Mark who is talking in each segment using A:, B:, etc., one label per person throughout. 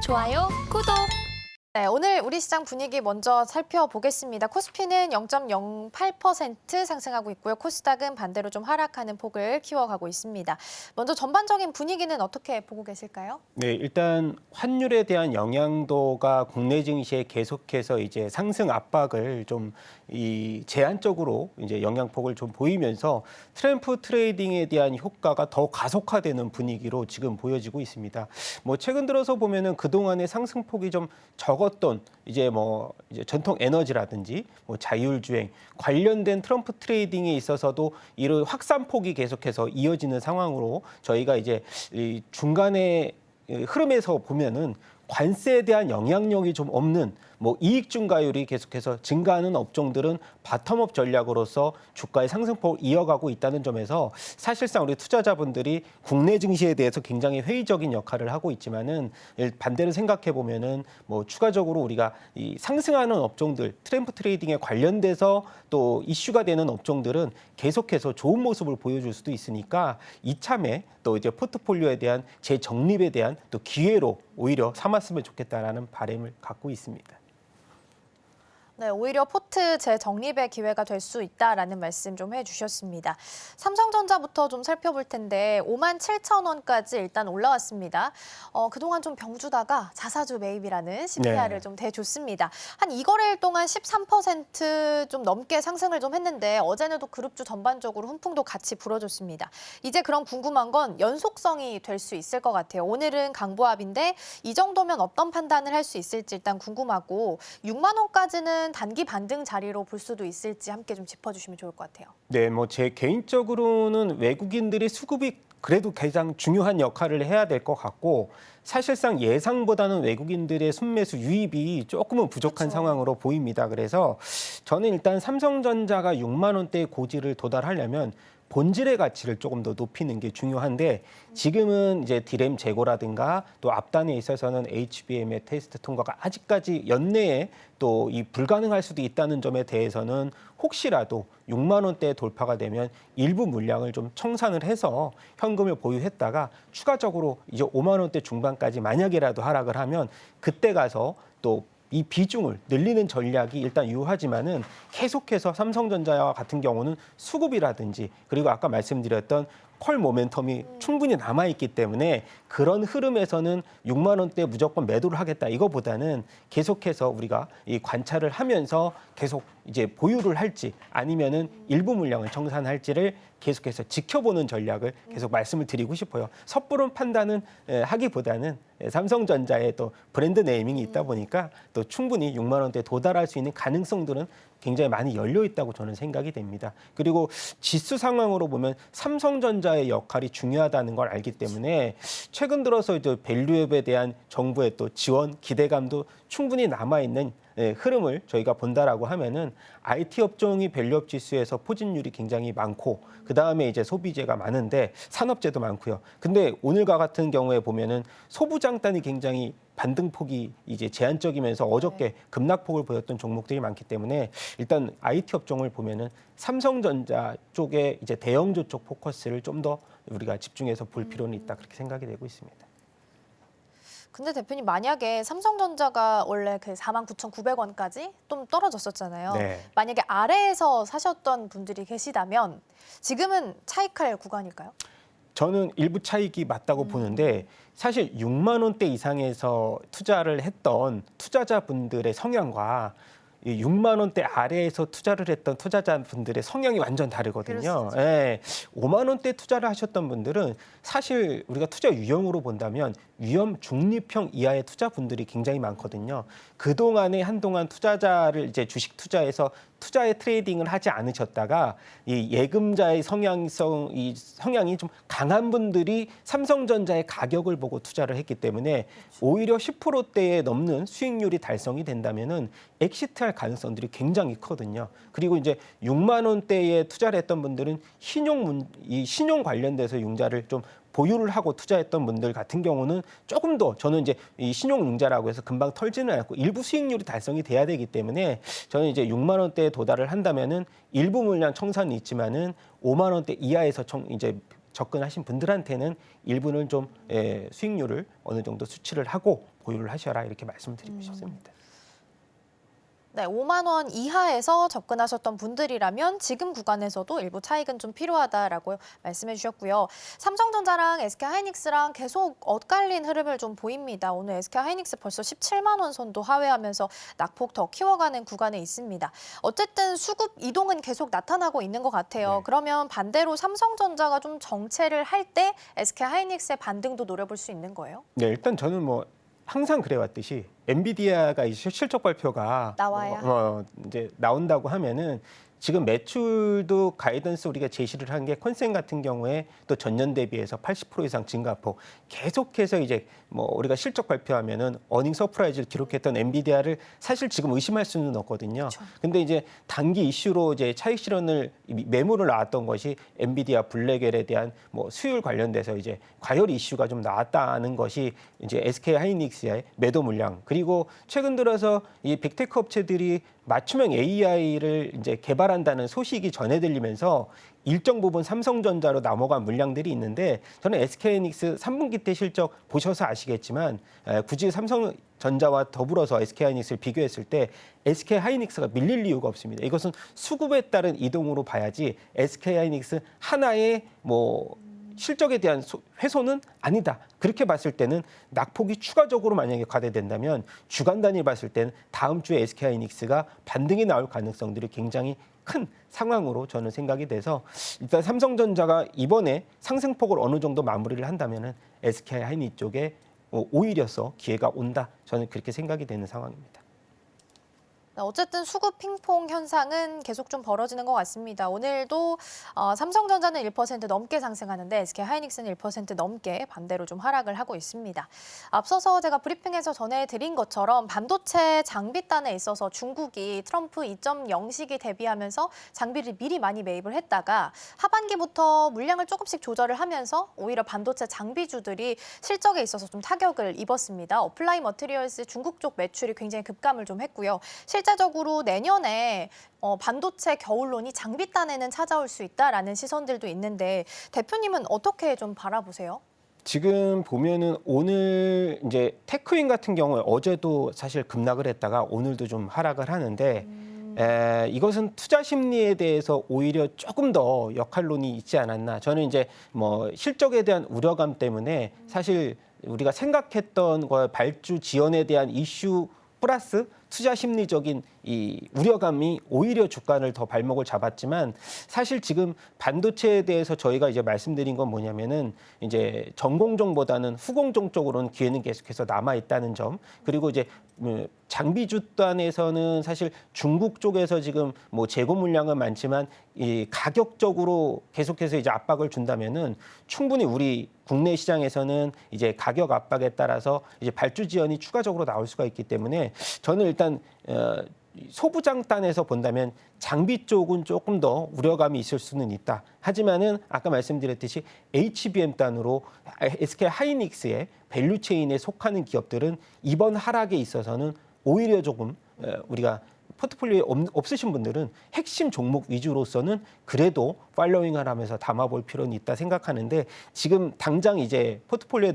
A: 좋아요, 구독.
B: 네, 오늘 우리 시장 분위기 먼저 살펴보겠습니다. 코스피는 0.08% 상승하고 있고요. 코스닥은 반대로 좀 하락하는 폭을 키워가고 있습니다. 먼저 전반적인 분위기는 어떻게 보고 계실까요?
C: 네, 일단 환율에 대한 영향도가 국내 증시에 계속해서 이제 상승 압박을 좀 제한적으로 이제 영향폭을 좀 보이면서 트램프 트레이딩에 대한 효과가 더 가속화되는 분위기로 지금 보여지고 있습니다. 뭐 최근 들어서 보면은 그동안의 상승폭이 좀 적었던 이제 전통 에너지라든지 자율주행 관련된 트럼프 트레이딩에 있어서도 이런 확산폭이 계속해서 이어지는 상황으로 저희가 이제 이 중간에 흐름에서 보면은 관세에 대한 영향력이 좀 없는 이익 증가율이 계속해서 증가하는 업종들은 바텀업 전략으로서 주가의 상승폭을 이어가고 있다는 점에서 사실상 우리 투자자분들이 국내 증시에 대해서 굉장히 회의적인 역할을 하고 있지만은 반대로 생각해 보면은 추가적으로 우리가 이 상승하는 업종들 트램프 트레이딩에 관련돼서 또 이슈가 되는 업종들은 계속해서 좋은 모습을 보여줄 수도 있으니까 이참에 또 이제 포트폴리오에 대한 재정립에 대한 또 기회로 오히려 삼았으면 좋겠다라는 바람을 갖고 있습니다.
B: 네, 오히려 포트 재정립의 기회가 될 수 있다라는 말씀 좀 해주셨습니다. 삼성전자부터 좀 살펴볼 텐데 57,000원까지 일단 올라왔습니다. 그동안 좀 병주다가 자사주 매입이라는 CPR을 좀 대줬습니다. 한 2거래일 동안 13% 좀 넘게 상승을 좀 했는데 어제는 또 그룹주 전반적으로 훈풍도 같이 불어줬습니다. 이제 그럼 궁금한 건 연속성이 될 수 있을 것 같아요. 오늘은 강보합인데 이 정도면 어떤 판단을 할 수 있을지 일단 궁금하고 6만 원까지는 단기 반등 자리로 볼 수도 있을지 함께 좀 짚어주시면 좋을 것 같아요.
C: 네, 제 개인적으로는 외국인들의 수급이 그래도 가장 중요한 역할을 해야 될 것 같고 사실상 예상보다는 외국인들의 순매수 유입이 조금은 부족한 상황으로 보입니다. 그래서 저는 일단 삼성전자가 6만 원대 고지를 도달하려면 본질의 가치를 조금 더 높이는 게 중요한데 지금은 이제 디램 재고라든가 또 앞단에 있어서는 HBM의 테스트 통과가 아직까지 연내에 또 불가능할 수도 있다는 점에 대해서는 혹시라도 6만 원대 돌파가 되면 일부 물량을 좀 청산을 해서 현금을 보유했다가 추가적으로 이제 5만 원대 중반까지 만약에라도 하락을 하면 그때 가서 또 이 비중을 늘리는 전략이 일단 유효하지만은 계속해서 삼성전자와 같은 경우는 수급이라든지 그리고 아까 말씀드렸던 콜 모멘텀이 충분히 남아있기 때문에 그런 흐름에서는 6만 원대 무조건 매도를 하겠다 이거보다는 계속해서 우리가 이 관찰을 하면서 계속 이제 보유를 할지 아니면은 일부 물량을 청산할지를 계속해서 지켜보는 전략을 계속 말씀을 드리고 싶어요. 섣부른 판단은 하기보다는 삼성전자의 또 브랜드 네이밍이 있다 보니까 또 충분히 6만 원대에 도달할 수 있는 가능성들은 굉장히 많이 열려 있다고 저는 생각이 됩니다. 그리고 지수 상황으로 보면 삼성전자의 역할이 중요하다는 걸 알기 때문에 최근 들어서 이제 밸류앱에 대한 정부의 또 지원 기대감도 충분히 남아있는 흐름을 저희가 본다라고 하면은 IT 업종이 밸류업 지수에서 포진율이 굉장히 많고 그 다음에 이제 소비재가 많은데 산업재도 많고요. 근데 오늘과 같은 경우에 보면은 소부장단이 굉장히 반등폭이 이제 제한적이면서 어저께 급락폭을 보였던 종목들이 많기 때문에 일단 IT 업종을 보면은 삼성전자 쪽에 이제 대형주 쪽 포커스를 좀 더 우리가 집중해서 볼 필요는 있다 그렇게 생각이 되고 있습니다.
B: 근데 대표님 만약에 삼성전자가 원래 그 49,900원까지 좀 떨어졌었잖아요.
C: 네.
B: 만약에 아래에서 사셨던 분들이 계시다면 지금은 차익할 구간일까요?
C: 저는 일부 차익이 맞다고 보는데 사실 6만 원대 이상에서 투자를 했던 투자자분들의 성향과 이 6만 원대 아래에서 투자를 했던 투자자분들의 성향이 완전 다르거든요. 예, 5만 원대 투자를 하셨던 분들은 사실 우리가 투자 유형으로 본다면 위험 중립형 이하의 투자분들이 굉장히 많거든요. 그동안에 한동안 투자자를 이제 주식 투자에서 투자의 트레이딩을 하지 않으셨다가 이 예금자의 성향이 좀 강한 분들이 삼성전자의 가격을 보고 투자를 했기 때문에 오히려 10%대에 넘는 수익률이 달성이 된다면은 엑시트할 가능성들이 굉장히 크거든요. 그리고 이제 6만 원대에 투자를 했던 분들은 신용 관련돼서 융자를 좀 보유를 하고 투자했던 분들 같은 경우는 조금 더 저는 이제 이 신용융자라고 해서 금방 털지는 않고 일부 수익률이 달성이 돼야 되기 때문에 저는 이제 6만 원대에 도달을 한다면은 일부 물량 청산이 있지만은 5만 원대 이하에서 이제 접근하신 분들한테는 일부는 좀 수익률을 어느 정도 수치를 하고 보유를 하셔라 이렇게 말씀드리고 싶습니다.
B: 네, 5만 원 이하에서 접근하셨던 분들이라면 지금 구간에서도 일부 차익은 좀 필요하다라고 말씀해 주셨고요. 삼성전자랑 SK하이닉스랑 계속 엇갈린 흐름을 좀 보입니다. 오늘 SK하이닉스 벌써 17만 원 선도 하회하면서 낙폭 더 키워가는 구간에 있습니다. 어쨌든 수급 이동은 계속 나타나고 있는 것 같아요.
C: 네.
B: 그러면 반대로 삼성전자가 좀 정체를 할 때 SK하이닉스의 반등도 노려볼 수 있는 거예요?
C: 네, 일단 저는 뭐 항상 그래왔듯이 엔비디아가 이제 실적 발표가
B: 나와야.
C: 이제 나온다고 하면은 지금 매출도 가이던스 우리가 제시를 한 게 콘센 같은 경우에 또 전년 대비해서 80% 이상 증가폭 계속해서 이제 뭐 우리가 실적 발표하면은 어닝 서프라이즈를 기록했던 엔비디아를 사실 지금 의심할 수는 없거든요.
B: 그렇죠.
C: 근데 이제 단기 이슈로 이제 차익 실현을 매물을 나왔던 것이 엔비디아 블랙엘에 대한 뭐 수율 관련돼서 이제 과열 이슈가 좀 나왔다는 것이 이제 SK 하이닉스의 매도 물량 그리고 최근 들어서 이 빅테크 업체들이 맞춤형 AI를 이제 개발한다는 소식이 전해 들리면서 일정 부분 삼성전자로 넘어간 물량들이 있는데 저는 SK하이닉스 3분기 때 실적 보셔서 아시겠지만 굳이 삼성전자와 더불어서 SK하이닉스를 비교했을 때 SK하이닉스가 밀릴 이유가 없습니다. 이것은 수급에 따른 이동으로 봐야지 SK하이닉스 하나의 뭐 실적에 대한 훼손은 아니다. 그렇게 봤을 때는 낙폭이 추가적으로 만약에 과대된다면 주간 단위 봤을 때는 다음 주에 SK하이닉스가 반등이 나올 가능성들이 굉장히 큰 상황으로 저는 생각이 돼서 일단 삼성전자가 이번에 상승폭을 어느 정도 마무리를 한다면은 SK하이닉스 쪽에 오히려서 기회가 온다. 저는 그렇게 생각이 되는 상황입니다.
B: 어쨌든 수급 핑퐁 현상은 계속 좀 벌어지는 것 같습니다. 오늘도 삼성전자는 1% 넘게 상승하는데 SK하이닉스는 1% 넘게 반대로 좀 하락을 하고 있습니다. 앞서서 제가 브리핑에서 전해드린 것처럼 반도체 장비단에 있어서 중국이 트럼프 2.0시기 대비하면서 장비를 미리 많이 매입을 했다가 하반기부터 물량을 조금씩 조절을 하면서 오히려 반도체 장비주들이 실적에 있어서 좀 타격을 입었습니다. 어플라이 머티리얼스 중국 쪽 매출이 굉장히 급감을 좀 했고요. 실제적으로 내년에 반도체 겨울론이 장비단에는 찾아올 수 있다라는 시선들도 있는데 대표님은 어떻게 좀 바라보세요?
C: 지금 보면은 오늘 이제 테크윈 같은 경우에 어제도 사실 급락을 했다가 오늘도 좀 하락을 하는데 이것은 투자 심리에 대해서 오히려 조금 더 역할론이 있지 않았나. 저는 이제 뭐 실적에 대한 우려감 때문에 사실 우리가 생각했던 거 발주 지연에 대한 이슈 플러스 투자 심리적인 이 우려감이 오히려 주가를 더 발목을 잡았지만 사실 지금 반도체에 대해서 저희가 이제 말씀드린 건 뭐냐면은 이제 전공정보다는 후공정 쪽으로는 기회는 계속해서 남아 있다는 점 그리고 이제 장비주 단에서는 사실 중국 쪽에서 지금 뭐 재고 물량은 많지만 이 가격적으로 계속해서 이제 압박을 준다면은 충분히 우리 국내 시장에서는 이제 가격 압박에 따라서 이제 발주 지연이 추가적으로 나올 수가 있기 때문에 저는 일단 소부장단에서 본다면 장비 쪽은 조금 더 우려감이 있을 수는 있다. 하지만은 아까 말씀드렸듯이 HBM단으로 SK 하이닉스의 밸류체인에 속하는 기업들은 이번 하락에 있어서는 오히려 조금 우리가 포트폴리오에 없으신 분들은 핵심 종목 위주로서는 그래도 팔로잉을 하면서 담아볼 필요는 있다 생각하는데 지금 당장 이제 포트폴리오에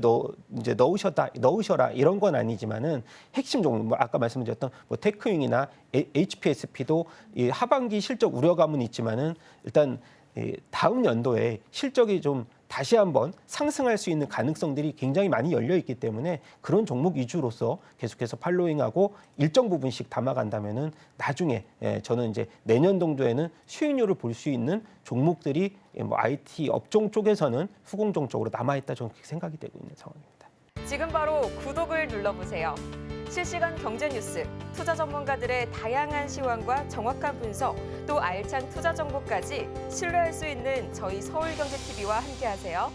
C: 넣으셔라 이런 건 아니지만은 핵심 종목 뭐 아까 말씀드렸던 뭐 테크윙이나 HPSP도 이 하반기 실적 우려감은 있지만은 일단 다음 연도에 실적이 좀 다시 한번 상승할 수 있는 가능성들이 굉장히 많이 열려 있기 때문에 그런 종목 위주로서 계속해서 팔로잉하고 일정 부분씩 담아간다면은 나중에 저는 이제 내년 정도에는 수익률을 볼 수 있는 종목들이 뭐 IT 업종 쪽에서는 후공정 쪽으로 남아 있다 저는 그렇게 생각이 되고 있는 상황입니다.
A: 지금 바로 구독을 눌러보세요. 실시간 경제 뉴스, 투자 전문가들의 다양한 시황과 정확한 분석, 또 알찬 투자 정보까지 신뢰할 수 있는 저희 서울경제TV와 함께하세요.